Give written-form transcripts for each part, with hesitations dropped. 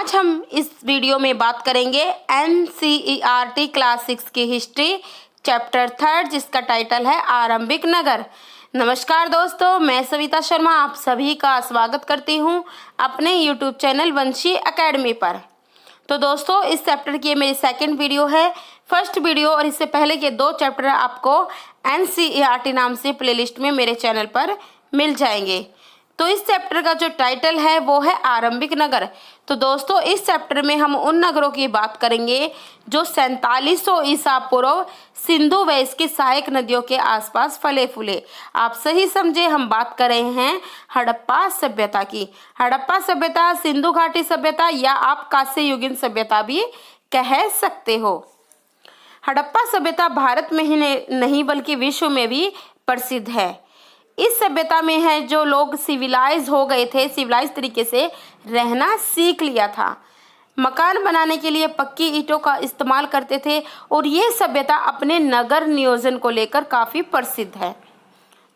आज हम इस वीडियो में बात करेंगे एनसीईआरटी क्लास 6 की हिस्ट्री चैप्टर 3 जिसका टाइटल है आरंभिक नगर। नमस्कार दोस्तों, मैं सविता शर्मा आप सभी का स्वागत करती हूं अपने यूट्यूब चैनल वंशी एकेडमी पर। तो दोस्तों, इस चैप्टर की मेरी सेकंड वीडियो है। फर्स्ट वीडियो और इससे पहले के 2 चैप्टर आपको एनसीईआरटी नाम से प्लेलिस्ट में मेरे चैनल पर मिल जाएंगे। तो इस चैप्टर का जो टाइटल है वो है आरंभिक नगर। तो दोस्तों, इस चैप्टर में हम उन नगरों की बात करेंगे जो 4700 ईसा पूर्व सिंधु वैस की सहायक नदियों के आसपास फले फूले। आप सही समझे, हम बात कर रहे हैं हड़प्पा सभ्यता की। हड़प्पा सभ्यता, सिंधु घाटी सभ्यता या आप कांस्य युगीन सभ्यता भी कह सकते हो। हड़प्पा सभ्यता भारत में ही नहीं बल्कि विश्व में भी प्रसिद्ध है। इस सभ्यता में है जो लोग सिविलाइज हो गए थे, सिविलाइज तरीके से रहना सीख लिया था। मकान बनाने के लिए पक्की ईंटों का इस्तेमाल करते थे और ये सभ्यता अपने नगर नियोजन को लेकर काफ़ी प्रसिद्ध है।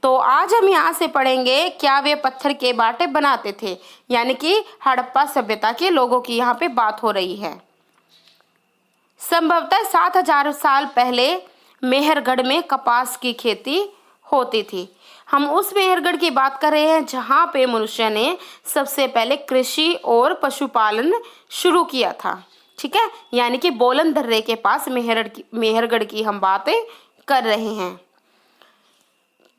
तो आज हम यहाँ से पढ़ेंगे क्या वे पत्थर के बाटे बनाते थे, यानी कि हड़प्पा सभ्यता के लोगों की यहाँ पे बात हो रही है। संभवतः 7000 साल पहले मेहरगढ़ में कपास की खेती होती थी। हम उस मेहरगढ़ की बात कर रहे हैं जहाँ पे मनुष्य ने सबसे पहले कृषि और पशुपालन शुरू किया था। ठीक है, यानी कि बोलन दर्रे के पास मेहरगढ़ की हम बातें कर रहे हैं।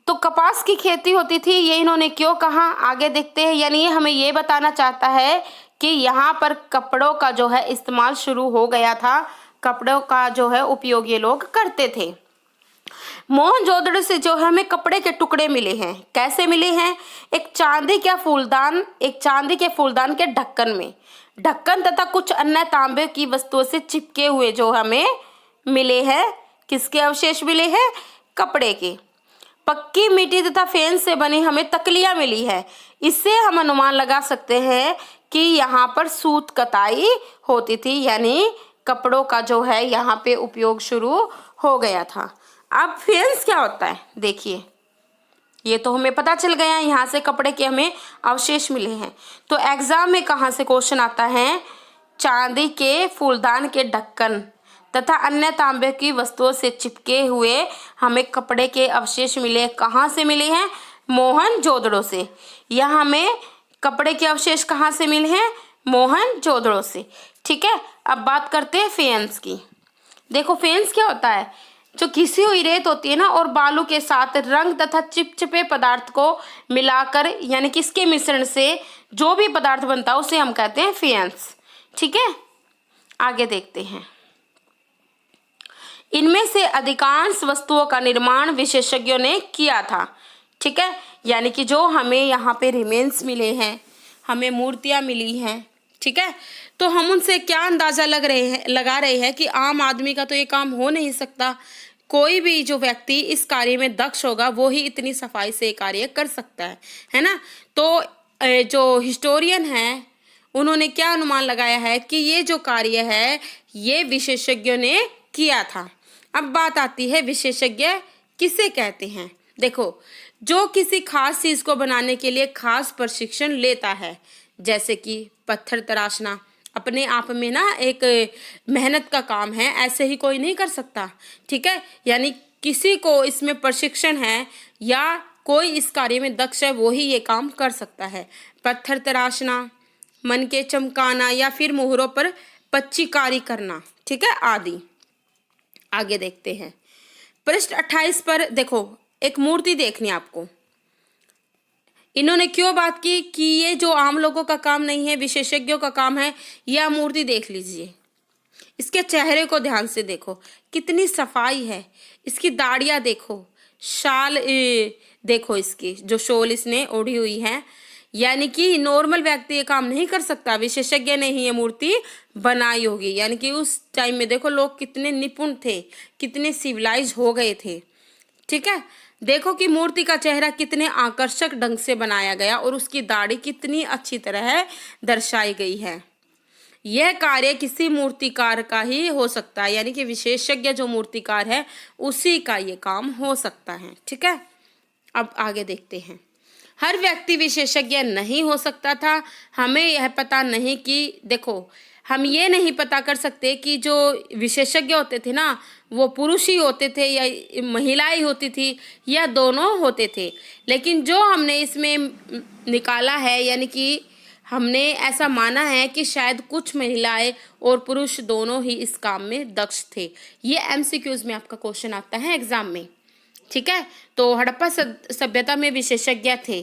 तो कपास की खेती होती थी, ये इन्होंने क्यों कहा आगे देखते हैं। यानी ये हमें ये बताना चाहता है कि यहाँ पर कपड़ों का जो है इस्तेमाल शुरू हो गया था, कपड़ों का जो है उपयोग ये लोग करते थे। मोहनजोदड़ो से जो है हमें कपड़े के टुकड़े मिले हैं। कैसे मिले हैं? एक चांदी के फूलदान के ढक्कन में, ढक्कन तथा कुछ अन्य तांबे की वस्तुओं से चिपके हुए जो हमें मिले हैं। किसके अवशेष मिले हैं? कपड़े के। पक्की मिट्टी तथा फेन से बनी हमें तकलियां मिली है। इससे हम अनुमान लगा सकते हैं कि यहाँ पर सूत कताई होती थी, यानी कपड़ों का जो है यहाँ पे उपयोग शुरू हो गया था। अब फेंस क्या होता है देखिए, ये तो हमें पता चल गया, यहाँ से कपड़े के हमें अवशेष मिले हैं। तो एग्जाम में कहाँ से क्वेश्चन आता है? चांदी के फूलदान के ढक्कन तथा अन्य तांबे की वस्तुओं से चिपके हुए हमें कपड़े के अवशेष मिले। कहाँ से मिले हैं? मोहनजोदड़ो से। यह हमें कपड़े के अवशेष कहाँ से मिले हैं? मोहनजोदड़ो से। ठीक है, अब बात करते हैं फेंस की। देखो, फेंस क्या होता है? जो घिसी हुई रेत होती है ना और बालू के साथ रंग तथा चिपचिपे पदार्थ को मिलाकर, यानी कि इसके मिश्रण से जो भी पदार्थ बनता है उसे हम कहते हैं फेंस। ठीक है, आगे देखते हैं। इनमें से अधिकांश वस्तुओं का निर्माण विशेषज्ञों ने किया था। ठीक है, यानी कि जो हमें यहाँ पे रिमेन्स मिले हैं, हमें मूर्तियां मिली हैं। ठीक है, तो हम उनसे क्या अंदाजा लगा रहे हैं कि आम आदमी का तो ये काम हो नहीं सकता। कोई भी जो व्यक्ति इस कार्य में दक्ष होगा वो ही इतनी सफाई से कार्य कर सकता है ना। तो जो हिस्टोरियन है उन्होंने क्या अनुमान लगाया है कि ये जो कार्य है ये विशेषज्ञों ने किया था। अब बात आती है विशेषज्ञ किसे कहते हैं। देखो, जो किसी खास चीज को बनाने के लिए खास प्रशिक्षण लेता है, जैसे कि पत्थर तराशना अपने आप में ना एक मेहनत का काम है, ऐसे ही कोई नहीं कर सकता। ठीक है, यानी किसी को इसमें प्रशिक्षण है या कोई इस कार्य में दक्ष है वो ही ये काम कर सकता है। पत्थर तराशना, मन के चमकाना या फिर मोहरों पर पच्चीकारी करना, ठीक है, आदि। आगे देखते हैं। पृष्ठ 28 पर देखो, एक मूर्ति देखनी आपको। इन्होंने क्यों बात की कि ये जो आम लोगों का काम नहीं है, विशेषज्ञों का काम है। यह मूर्ति देख लीजिए, इसके चेहरे को ध्यान से देखो, कितनी सफाई है। इसकी दाढ़ियाँ देखो, शाल देखो, इसकी जो शॉल इसने ओढ़ी हुई है, यानी कि नॉर्मल व्यक्ति ये काम नहीं कर सकता, विशेषज्ञ ने ही ये मूर्ति बनाई होगी। यानी कि उस टाइम में देखो लोग कितने निपुण थे, कितने सिविलाइज हो गए थे। ठीक है, देखो कि मूर्ति का चेहरा कितने आकर्षक ढंग से बनाया गया और उसकी दाढ़ी कितनी अच्छी तरह दर्शाई गई है। यह कार्य किसी मूर्तिकार का ही हो सकता है, यानी कि विशेषज्ञ जो मूर्तिकार है उसी का ये काम हो सकता है। ठीक है, अब आगे देखते हैं। हर व्यक्ति विशेषज्ञ नहीं हो सकता था। हमें यह पता नहीं कि देखो, हम ये नहीं पता कर सकते कि जो विशेषज्ञ होते थे ना, वो पुरुष ही होते थे या महिलाएं होती थी या दोनों होते थे। लेकिन जो हमने इसमें निकाला है, यानी कि हमने ऐसा माना है कि शायद कुछ महिलाएं और पुरुष दोनों ही इस काम में दक्ष थे। ये एमसीक्यूज में आपका क्वेश्चन आता है एग्जाम में, ठीक है। तो हड़प्पा सभ्यता में विशेषज्ञ थे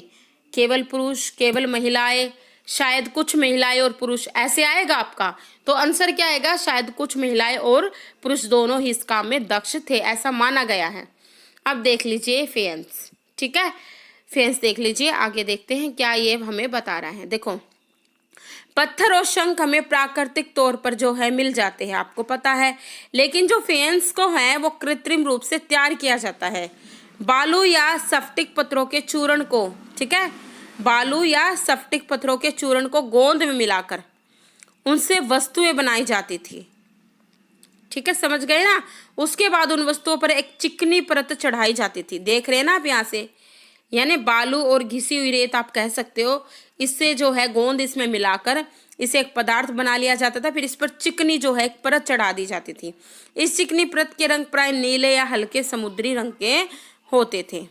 केवल पुरुष, केवल महिलाएं, शायद कुछ महिलाएं और पुरुष, ऐसे आएगा आपका। तो आंसर क्या आएगा? शायद कुछ महिलाएं और पुरुष दोनों ही इस काम में दक्ष थे, ऐसा माना गया है। अब देख लीजिए फेंस, ठीक है, फेंस देख लीजिए। आगे देखते हैं क्या ये हमें बता रहा है। देखो, पत्थर और शंख हमें प्राकृतिक तौर पर जो है मिल जाते हैं, आपको पता है। लेकिन जो फेंस को है वो कृत्रिम रूप से तैयार किया जाता है बालू या स्फटिक पत्थरों के चूर्ण को, ठीक है, बालू या स्फटिक पत्थरों के चूर्ण को गोंद में मिलाकर उनसे वस्तुएं बनाई जाती थी, ठीक है, समझ गए ना। उसके बाद उन वस्तुओं पर एक चिकनी परत चढ़ाई जाती थी। देख रहे हैं ना आप यहाँ से, यानी बालू और घिसी हुई रेत आप कह सकते हो, इससे जो है गोंद इसमें मिलाकर इसे एक पदार्थ बना लिया जाता था। फिर इस पर चिकनी जो है एक परत चढ़ा दी जाती थी। इस चिकनी परत के रंग प्राय नीले या हल्के समुद्री रंग के होते थे।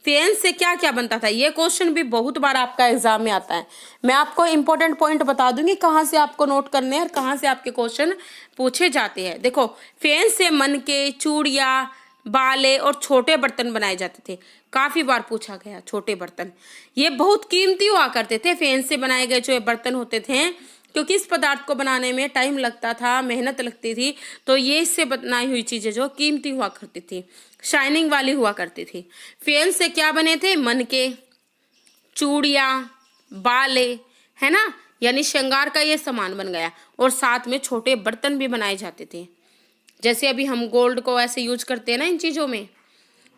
फेंस से क्या क्या बनता था? ये क्वेश्चन भी बहुत बार आपका एग्जाम में आता है। मैं आपको इंपॉर्टेंट पॉइंट बता दूंगी कहाँ से आपको नोट करने हैं और कहाँ से आपके क्वेश्चन पूछे जाते हैं। देखो, फेंस से मनके, चूड़ियाँ, बाले और छोटे बर्तन बनाए जाते थे। काफी बार पूछा गया छोटे बर्तन, ये बहुत कीमती हुआ करते थे। फेंस से बनाए गए जो बर्तन होते थे, क्योंकि इस पदार्थ को बनाने में टाइम लगता था, मेहनत लगती थी, तो ये इससे बनाई हुई चीजें जो कीमती हुआ करती थी, शाइनिंग वाली हुआ करती थी। फेंस से क्या बने थे? मनके, चूड़ियाँ, बाले, है ना, यानी श्रृंगार का ये सामान बन गया। और साथ में छोटे बर्तन भी बनाए जाते थे, जैसे अभी हम गोल्ड को ऐसे यूज करते हैं ना इन चीजों में।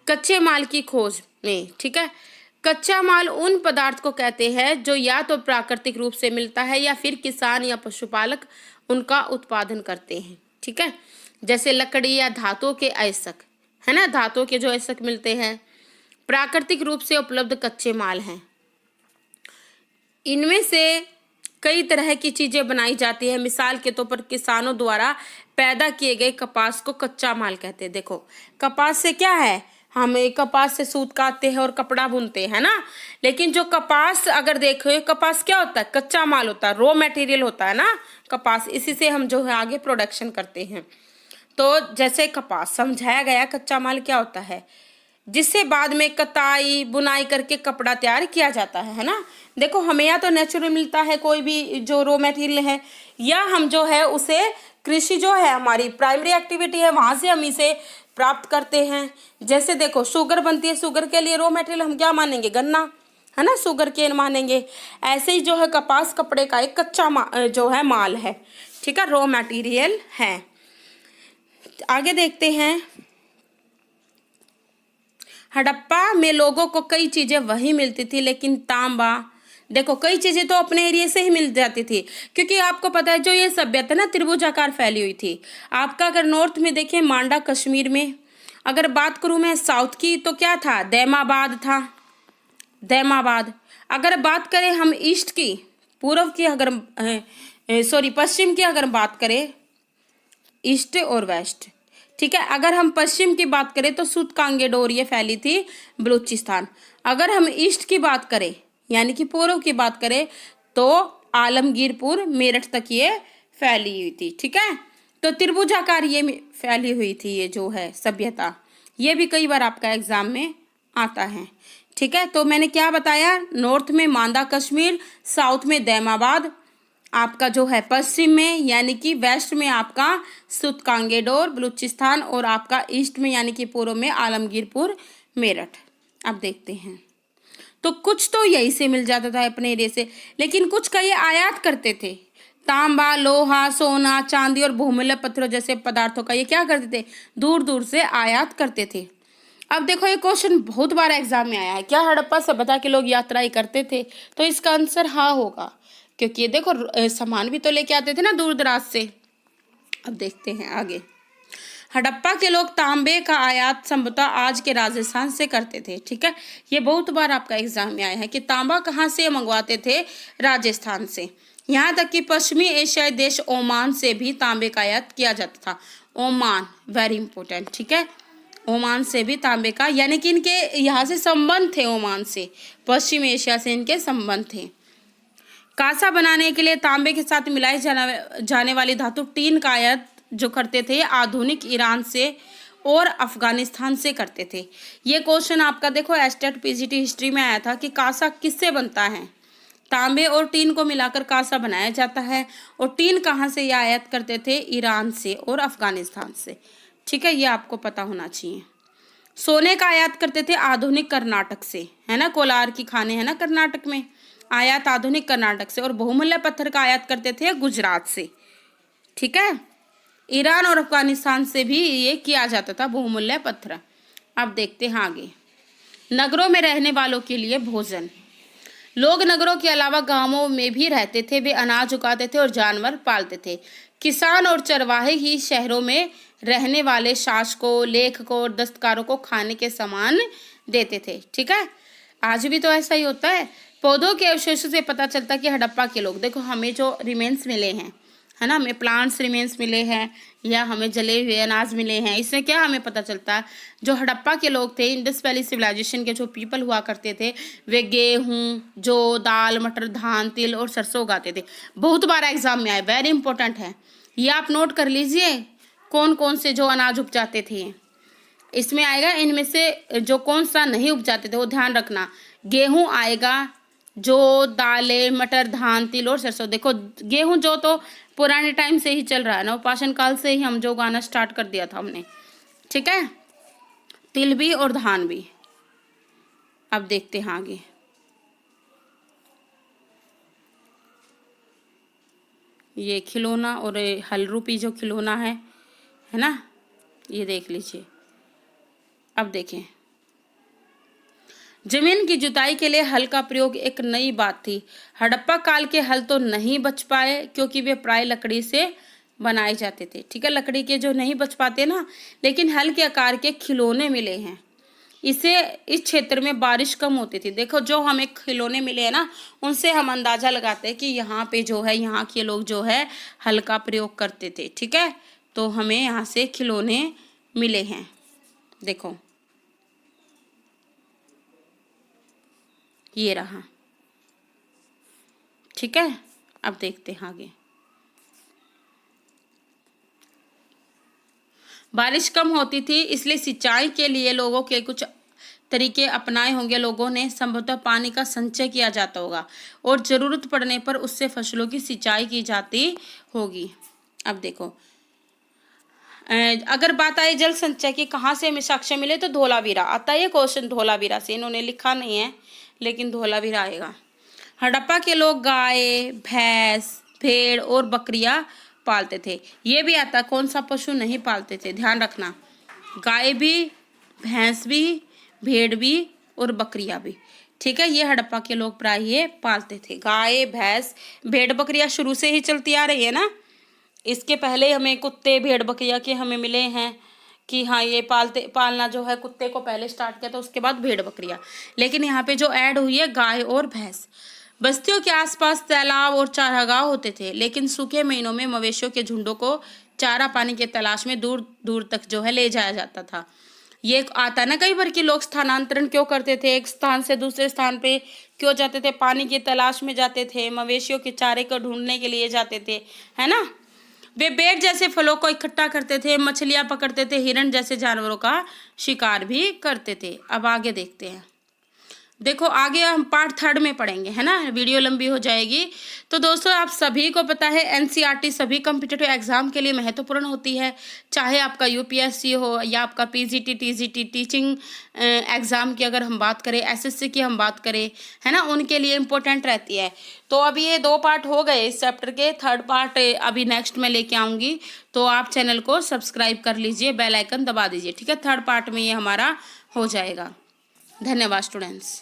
कच्चे माल की खोज में, ठीक है, कच्चा माल उन पदार्थ को कहते हैं जो या तो प्राकृतिक रूप से मिलता है या फिर किसान या पशुपालक उनका उत्पादन करते हैं, ठीक है, जैसे लकड़ी या धातु के अयस्क, है ना, धातु के जो अयस्क मिलते हैं प्राकृतिक रूप से उपलब्ध कच्चे माल हैं। इनमें से कई तरह की चीजें बनाई जाती है। मिसाल के तौर पर किसानों द्वारा पैदा किए गए कपास को कच्चा माल कहते हैं। देखो, कपास से क्या है, हम कपास से सूत काटते हैं और कपड़ा बुनते हैं ना। लेकिन जो कपास अगर देखो, कपास क्या होता है? कच्चा माल होता है, रॉ मटेरियल होता है ना कपास, इसी से हम जो है आगे प्रोडक्शन करते हैं। तो जैसे कपास समझाया गया, कच्चा माल क्या होता है? जिससे बाद में कताई बुनाई करके कपड़ा तैयार किया जाता है ना। देखो, हमें या तो नेचुरल मिलता है कोई भी जो रॉ मटेरियल है, या हम जो है उसे कृषि जो है हमारी प्राइमरी एक्टिविटी है वहां से हम इसे प्राप्त करते हैं। जैसे देखो, शुगर बनती है, शुगर के लिए रॉ मटेरियल हम क्या मानेंगे? गन्ना, है ना, शुगर केन मानेंगे। ऐसे ही जो है कपास कपड़े का एक कच्चा जो है माल है, ठीक है, रॉ मटेरियल है। आगे देखते हैं। हड़प्पा में लोगों को कई चीजें वही मिलती थी, लेकिन तांबा, देखो कई चीजें तो अपने एरिया से ही मिल जाती थी, क्योंकि आपको पता है जो ये सभ्यता ना त्रिभुजाकार फैली हुई थी। आपका अगर नॉर्थ में देखें मांडा कश्मीर में, अगर बात करूं मैं साउथ की तो क्या था? दैमाबाद था, दैमाबाद। अगर बात करें हम ईस्ट की, पूर्व की, अगर पश्चिम की अगर बात करें, ईस्ट और वेस्ट, ठीक है। अगर हम पश्चिम की बात करें तो सुत कांगेडोर ये फैली थी बलूचिस्तान। अगर हम ईस्ट की बात करें यानी कि पूर्व की बात करें तो आलमगीरपुर मेरठ तक ये फैली हुई थी, ठीक है। तो त्रिभुजाकार ये फैली हुई थी ये जो है सभ्यता, ये भी कई बार आपका एग्जाम में आता है, ठीक है। तो मैंने क्या बताया? नॉर्थ में मांदा कश्मीर, साउथ में दैमाबाद, आपका जो है पश्चिम में यानी कि वेस्ट में आपका सुत कांगेडोर बलूचिस्तान, और आपका ईस्ट में यानी कि पूर्व में आलमगीरपुर मेरठ। अब देखते हैं, तो कुछ तो यही से मिल जाता था अपने एरिया से, लेकिन कुछ का ये आयात करते थे। तांबा, लोहा, सोना, चांदी और बहुमूल्य पत्थरों जैसे पदार्थों का ये क्या करते थे? दूर दूर से आयात करते थे। अब देखो, ये क्वेश्चन बहुत बार एग्जाम में आया है, क्या हड़प्पा सभ्यता के लोग यात्राएं करते थे? तो इसका आंसर हाँ होगा, क्योंकि ये देखो सामान भी तो लेके आते थे ना दूर दराज से। अब देखते हैं आगे। हड़प्पा के लोग तांबे का आयात संभवतः आज के राजस्थान से करते थे। ठीक है, ये बहुत बार आपका एग्जाम में आया है कि तांबा कहाँ से मंगवाते थे, राजस्थान से। यहाँ तक कि पश्चिमी एशियाई देश ओमान से भी तांबे का आयात किया जाता था। Oman, very important. ठीक है, ओमान से भी तांबे का, यानी कि इनके यहाँ से संबंध थे, ओमान से, पश्चिम एशिया से इनके संबंध थे। कांसा बनाने के लिए तांबे के साथ मिलाई जाने वाली धातु टीन का आयात जो करते थे आधुनिक ईरान से और अफगानिस्तान से करते थे। ये क्वेश्चन आपका देखो एस्टेट पीजीटी हिस्ट्री में आया था कि कांसा किससे बनता है। तांबे और टीन को मिलाकर कांसा बनाया जाता है। और टीन कहाँ से ये आयात करते थे, ईरान से और अफगानिस्तान से। ठीक है, ये आपको पता होना चाहिए। सोने का आयात करते थे आधुनिक कर्नाटक से, है ना, कोलार की खाने है ना कर्नाटक में, आयात आधुनिक कर्नाटक से। और बहुमूल्य पत्थर का आयात करते थे गुजरात से। ठीक है, ईरान और अफगानिस्तान से भी ये किया जाता था बहुमूल्य पत्थर। अब देखते हैं आगे। नगरों में रहने वालों के लिए भोजन। लोग नगरों के अलावा गांवों में भी रहते थे। वे अनाज उगाते थे और जानवर पालते थे। किसान और चरवाहे ही शहरों में रहने वाले शासकों, लेखकों और दस्तकारों को खाने के सामान देते थे। ठीक है, आज भी तो ऐसा ही होता है। पौधों के अवशेषों से पता चलता है कि हड़प्पा के लोग, देखो हमें जो रिमेन्स मिले हैं, है ना, हमें प्लांट्स रिमेन्स मिले हैं या हमें जले हुए अनाज मिले हैं, इससे क्या हमें पता चलता है, जो हड़प्पा के लोग थे, इंडस वैली सिविलाइजेशन के जो पीपल हुआ करते थे, वे गेहूं, जौ, दाल, मटर, धान, तिल और सरसों उगाते थे। बहुत बार एग्जाम में आए, वेरी इंपॉर्टेंट है, ये आप नोट कर लीजिए कौन कौन से जो अनाज उपजाते थे। इसमें आएगा इनमें से जो कौन सा नहीं उपजाते थे वो ध्यान रखना। गेहूं आएगा, जो दालें, मटर, धान, तिल और सरसों। देखो गेहूं जो तो पुराने टाइम से ही चल रहा है ना, उपासन काल से ही हम जो उगाना स्टार्ट कर दिया था हमने। ठीक है, तिल भी और धान भी। अब देखते हैं आगे। ये खिलौना और हल रूपी जो खिलौना है ना, ये देख लीजिए। अब देखें, जमीन की जुताई के लिए हल का प्रयोग एक नई बात थी। हड़प्पा काल के हल तो नहीं बच पाए क्योंकि वे प्राय लकड़ी से बनाए जाते थे। ठीक है, लकड़ी के जो नहीं बच पाते ना, लेकिन हल के आकार के खिलौने मिले हैं। इसे इस क्षेत्र में बारिश कम होती थी। देखो जो हमें खिलौने मिले हैं ना, उनसे हम अंदाजा लगाते हैं कि यहाँ पे जो है, यहाँ के लोग जो है हल का प्रयोग करते थे। ठीक है, तो हमें यहाँ से खिलौने मिले हैं। देखो ये रहा। ठीक है, अब देखते हैं आगे। बारिश कम होती थी इसलिए सिंचाई के लिए लोगों के कुछ तरीके अपनाए होंगे। लोगों ने संभवतः पानी का संचय किया जाता होगा और जरूरत पड़ने पर उससे फसलों की सिंचाई की जाती होगी। अब देखो, अगर बात आई जल संचय की कहाँ से हमें साक्ष्य मिले तो धोलावीरा आता है। ये क्वेश्चन धोलावीरा से, इन्होंने लिखा नहीं है लेकिन धोलावीरा आएगा। हड़प्पा के लोग गाय, भैंस, भेड़ और बकरियां पालते थे। ये भी आता, कौन सा पशु नहीं पालते थे, ध्यान रखना। गाय भी, भैंस भी, भेड़ भी और बकरियां भी। ठीक है, ये हड़प्पा के लोग प्राय ये पालते थे। गाय, भैंस, भेड़, बकरियां शुरू से ही चलती आ रही है ना। इसके पहले हमें कुत्ते, भेड़, बकरियां के हमें मिले हैं कि हाँ ये पालना जो है, कुत्ते को पहले स्टार्ट किया था, उसके बाद भेड़ बकरियां। लेकिन यहाँ पे जो ऐड हुई है गाय और भैंस। बस्तियों के आसपास तालाब और चारागाह होते थे, लेकिन सूखे महीनों में मवेशियों के झुंडों को चारा पानी के तलाश में दूर दूर तक जो है ले जाया जाता था। ये आता ना कई बार कि लोग स्थानांतरण क्यों करते थे, एक स्थान से दूसरे स्थान पे क्यों जाते थे, पानी की तलाश में जाते थे, मवेशियों के चारे को ढूंढने के लिए जाते थे, है ना। वे बेर जैसे फलों को इकट्ठा करते थे, मछलियां पकड़ते थे, हिरण जैसे जानवरों का शिकार भी करते थे। अब आगे देखते हैं। देखो आगे हम पार्ट 3 में पढ़ेंगे, है ना, वीडियो लंबी हो जाएगी। तो दोस्तों आप सभी को पता है एनसीईआरटी सभी कॉम्पिटिटिव एग्जाम के लिए महत्वपूर्ण होती है। चाहे आपका यूपीएससी हो या आपका पीजीटी, टीजीटी, टीचिंग एग्जाम की अगर हम बात करें, एसएससी की हम बात करें, है ना, उनके लिए इम्पोर्टेंट रहती है। तो अभी ये 2 पार्ट हो गए इस चैप्टर के, 3rd पार्ट अभी नेक्स्ट में लेके आऊँगी। तो आप चैनल को सब्सक्राइब कर लीजिए, बेल आइकन दबा दीजिए। ठीक है, 3rd पार्ट में ये हमारा हो जाएगा। धन्यवाद स्टूडेंट्स।